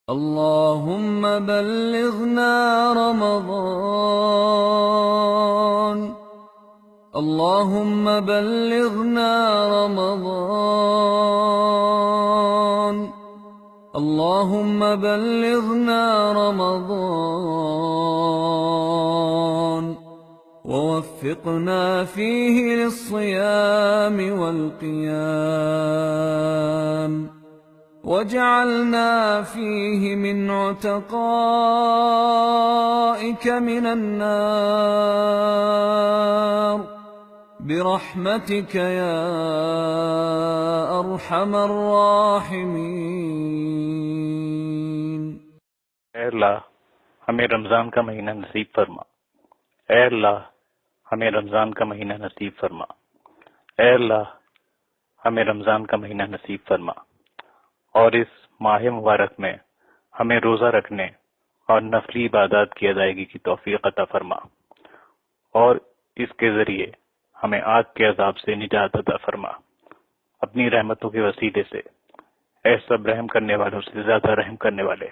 اللهم بلغنا رمضان. اللهم بلغنا رمضان. اللهم بلغنا رمضان ووفقنا فيه للصيام والقيام، واجعلنا فيه من عتقائك من النار برحمتك يا أرحم الراحمين. ऐ अल्लाह हमें रमजान का महीना नसीब फरमा। ऐ अल्लाह हमें रमजान का महीना नसीब फरमा। ऐ अल्लाह हमें रमजान का महीना नसीब फरमा और इस माह मुबारक में हमें रोजा रखने और नफली इबादत की अदायगी की तौफीक अता फरमा और इसके जरिए हमें आग के अजाब से निजात अता फरमा। अपनी रहमतों के वसीले से ऐ सब रहम करने वालों से ज्यादा रहम करने वाले।